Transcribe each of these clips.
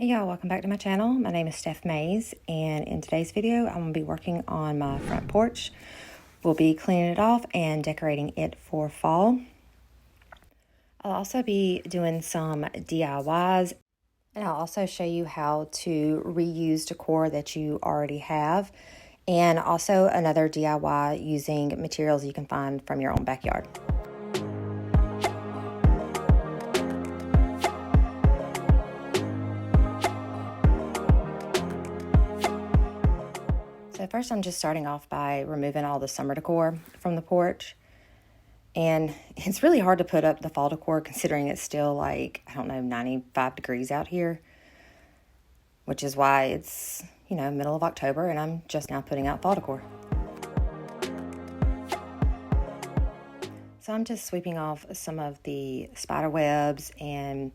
Hey y'all, welcome back to my channel. My name is Steph Mays, and in today's video I'm going to be working on my front porch. We'll be cleaning it off and decorating it for fall. I'll also be doing some DIYs, and I'll also show you how to reuse decor that you already have, and also another DIY using materials you can find from your own backyard. So first I'm just starting off by removing all the summer decor from the porch. And it's really hard to put up the fall decor considering it's still like, I don't know, 95 degrees out here. Which is why it's, middle of October and I'm just now putting out fall decor. So I'm just sweeping off some of the spider webs and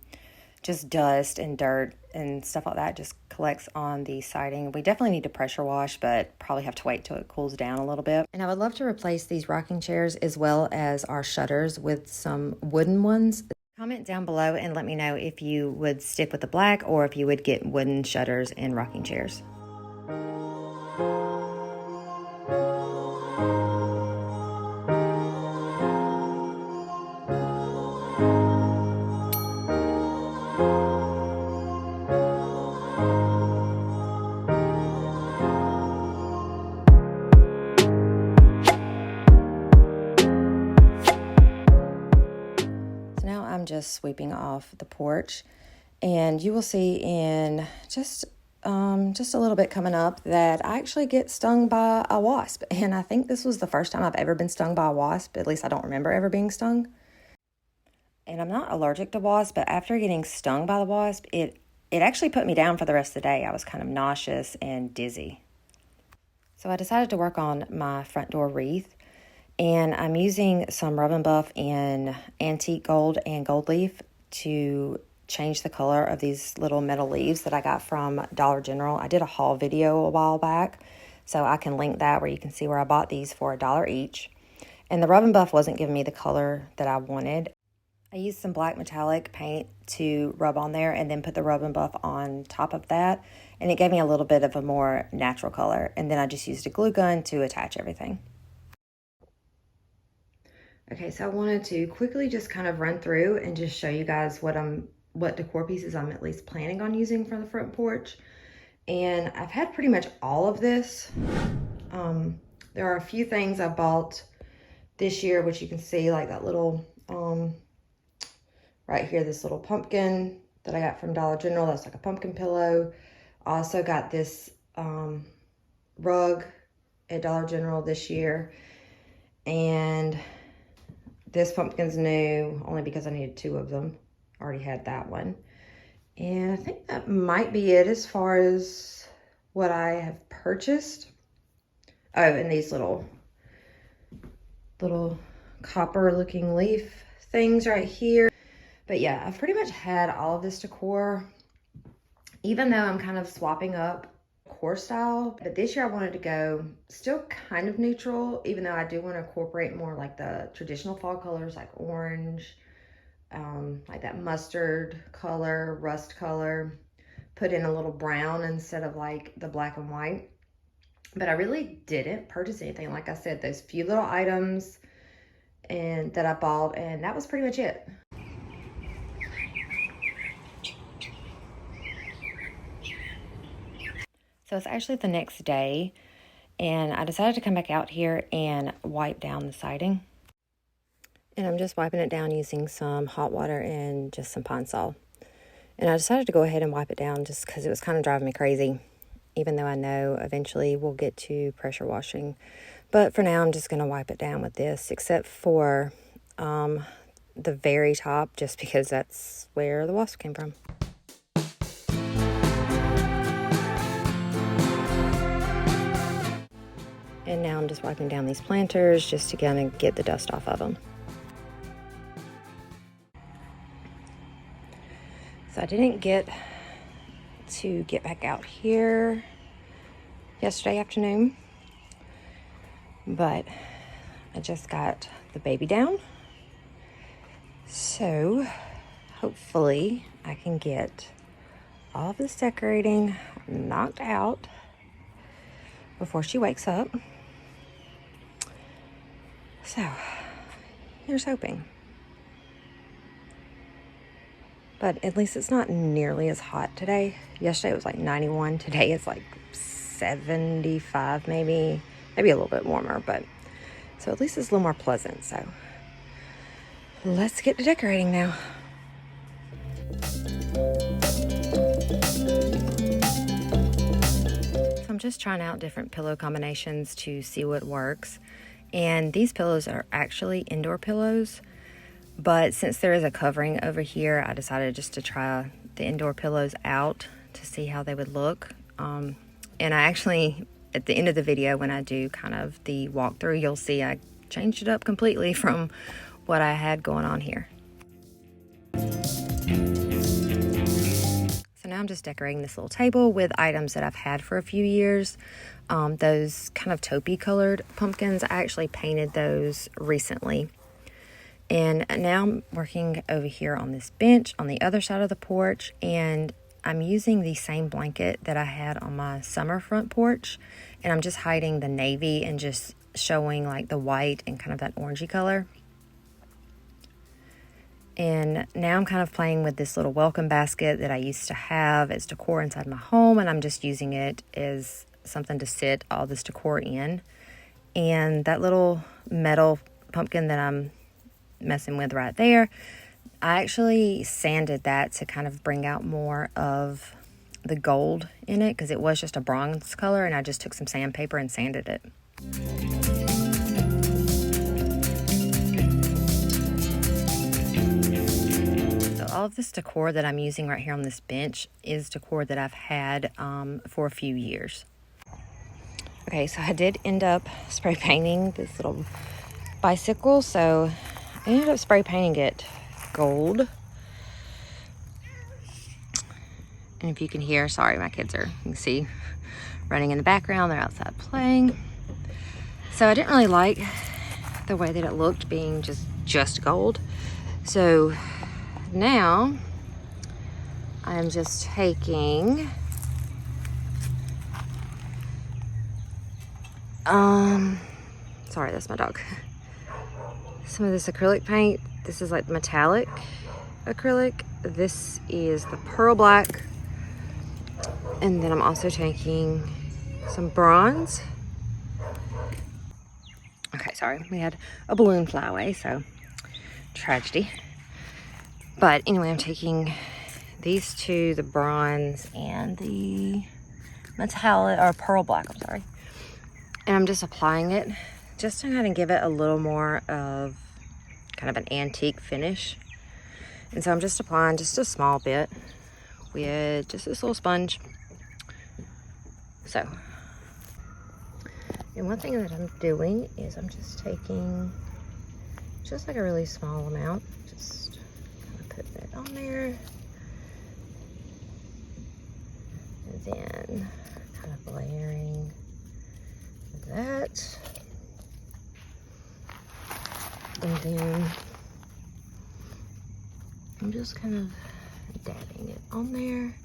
just dust and dirt and stuff like that just collects on the siding. We definitely need to pressure wash, but probably have to wait till it cools down a little bit. And I would love to replace these rocking chairs as well as our shutters with some wooden ones. Comment down below and let me know if you would stick with the black or if you would get wooden shutters and rocking chairs. I'm just sweeping off the porch, and you will see in just a little bit coming up that I actually get stung by a wasp, and I think this was the first time I've ever been stung by a wasp. At least I don't remember ever being stung. And I'm not allergic to wasps, but after getting stung by the wasp, it actually put me down for the rest of the day. I was kind of nauseous and dizzy. So I decided to work on my front door wreath. And I'm using some Rub and Buff in antique gold and gold leaf to change the color of these little metal leaves that I got from Dollar General. I did a haul video a while back, so I can link that where you can see where I bought these for $1 each. And the Rub and Buff wasn't giving me the color that I wanted. I used some black metallic paint to rub on there and then put the Rub and Buff on top of that. And it gave me a little bit of a more natural color. And then I just used a glue gun to attach everything. Okay, so I wanted to quickly just kind of run through and just show you guys what decor pieces I'm at least planning on using for the front porch. And I've had pretty much all of this. There are a few things I bought this year, which you can see, like that little, right here, this little pumpkin that I got from Dollar General. That's like a pumpkin pillow. I also got this rug at Dollar General this year. And this pumpkin's new, only because I needed 2 of them. Already had that one. And I think that might be it as far as what I have purchased. Oh, and these little copper looking leaf things right here. But yeah, I've pretty much had all of this decor, even though I'm kind of swapping up core style. But this year I wanted to go still kind of neutral, even though I do want to incorporate more like the traditional fall colors, like orange, like that mustard color, rust color, put in a little brown instead of like the black and white. But I really didn't purchase anything. Like I said, those few little items and that I bought, and that was pretty much it. So it's actually the next day, and I decided to come back out here and wipe down the siding. And I'm just wiping it down using some hot water and just some Pine Sol. And I decided to go ahead and wipe it down just because it was kind of driving me crazy, even though I know eventually we'll get to pressure washing. But for now, I'm just going to wipe it down with this, except for the very top, just because that's where the wasp came from. And now I'm just wiping down these planters just to kind of get the dust off of them. So I didn't get to get back out here yesterday afternoon, but I just got the baby down. So hopefully I can get all of this decorating knocked out before she wakes up. So, here's hoping. But at least it's not nearly as hot today. Yesterday it was like 91. Today it's like 75 maybe a little bit warmer, but so at least it's a little more pleasant. So let's get to decorating now. So I'm just trying out different pillow combinations to see what works. And these pillows are actually indoor pillows, but since there is a covering over here, I decided just to try the indoor pillows out to see how they would look. And I actually, at the end of the video, when I do kind of the walkthrough, you'll see I changed it up completely from what I had going on here. So now I'm just decorating this little table with items that I've had for a few years. Those kind of taupey colored pumpkins, I actually painted those recently. And now I'm working over here on this bench on the other side of the porch, and I'm using the same blanket that I had on my summer front porch, and I'm just hiding the navy and just showing like the white and kind of that orangey color. And now I'm kind of playing with this little welcome basket that I used to have as decor inside my home, and I'm just using it as something to sit all this decor in. And that little metal pumpkin that I'm messing with right there, I actually sanded that to kind of bring out more of the gold in it, because it was just a bronze color, and I just took some sandpaper and sanded it. All of this decor that I'm using right here on this bench is decor that I've had for a few years. Okay, so I did end up spray painting this little bicycle, so I ended up spray painting it gold. And if you can hear, sorry, my kids are, you can see, running in the background. They're outside playing. So I didn't really like the way that it looked being just gold. So now I'm just taking sorry, that's my dog. Some of this acrylic paint. This is like metallic acrylic. This is the pearl black. And then I'm also taking some bronze. Okay, sorry, we had a balloon fly away, so tragedy. But anyway, I'm taking these two, the bronze and the metallic, or pearl black, I'm sorry. And I'm just applying it just to kind of give it a little more of kind of an antique finish. And so I'm just applying just a small bit with just this little sponge. So, and one thing that I'm doing is I'm just taking just like a really small amount, just kind of putting it on there. And then kind of layering that. And then I'm just kind of dabbing it on there.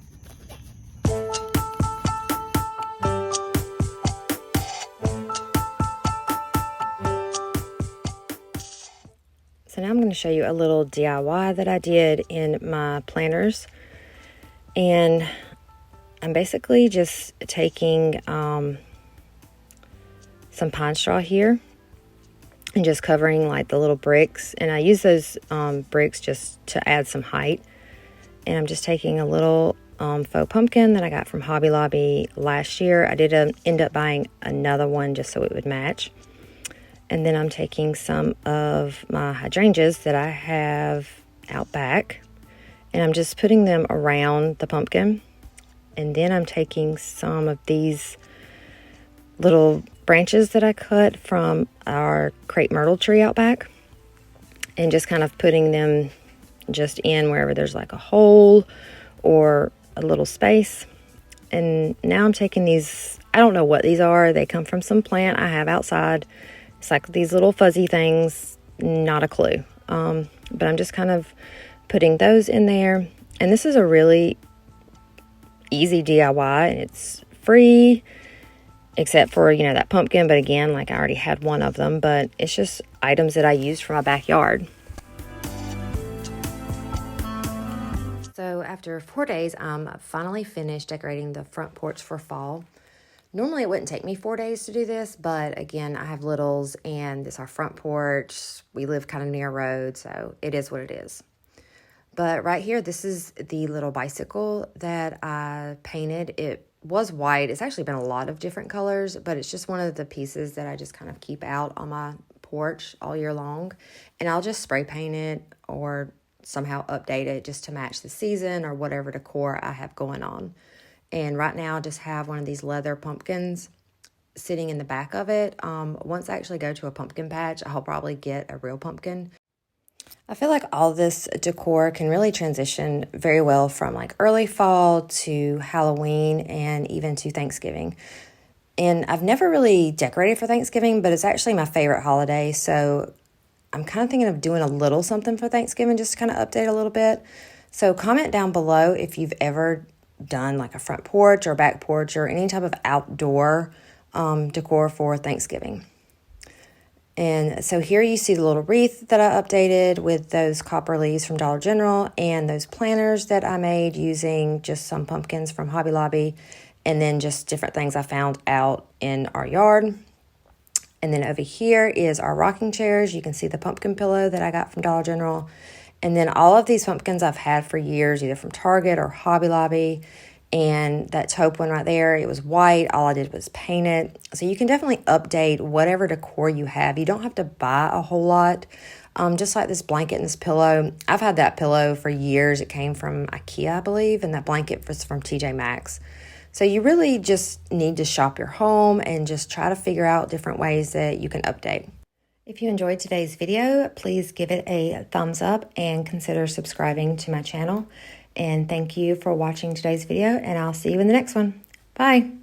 So now I'm going to show you a little DIY that I did in my planters. And I'm basically just taking some pine straw here and just covering like the little bricks. And I use those bricks just to add some height. And I'm just taking a little faux pumpkin that I got from Hobby Lobby last year. I did end up buying another one just so it would match. And then I'm taking some of my hydrangeas that I have out back, and I'm just putting them around the pumpkin. And then I'm taking some of these little branches that I cut from our crepe myrtle tree out back, and just kind of putting them just in wherever there's like a hole or a little space. And now I'm taking these, I don't know what these are. They come from some plant I have outside. It's like these little fuzzy things, not a clue. But I'm just kind of putting those in there. And this is a really easy DIY, and it's free, except for, you know, that pumpkin. But again, like I already had one of them, but it's just items that I used for my backyard. So after 4 days, I'm finally finished decorating the front porch for fall. Normally it wouldn't take me 4 days to do this, but again, I have littles and it's our front porch. We live kind of near a road, so it is what it is. But right here, this is the little bicycle that I painted. It was white. It's actually been a lot of different colors, but it's just one of the pieces that I just kind of keep out on my porch all year long. And I'll just spray paint it or somehow update it just to match the season or whatever decor I have going on. And right now I just have one of these leather pumpkins sitting in the back of it. Once I actually go to a pumpkin patch, I'll probably get a real pumpkin. I feel like all this decor can really transition very well from like early fall to Halloween and even to Thanksgiving. And I've never really decorated for Thanksgiving, but it's actually my favorite holiday. So I'm kind of thinking of doing a little something for Thanksgiving, just to kind of update a little bit. So comment down below if you've ever done like a front porch or back porch or any type of outdoor decor for Thanksgiving. And so here you see the little wreath that I updated with those copper leaves from Dollar General and those planters that I made using just some pumpkins from Hobby Lobby and then just different things I found out in our yard. And then over here is our rocking chairs. You can see the pumpkin pillow that I got from Dollar General. And then all of these pumpkins I've had for years, either from Target or Hobby Lobby. And that taupe one right there, it was white. All I did was paint it. So you can definitely update whatever decor you have. You don't have to buy a whole lot. Just like this blanket and this pillow. I've had that pillow for years. It came from IKEA, I believe, and that blanket was from TJ Maxx. So you really just need to shop your home and just try to figure out different ways that you can update. If you enjoyed today's video, please give it a thumbs up and consider subscribing to my channel. And thank you for watching today's video, and I'll see you in the next one. Bye.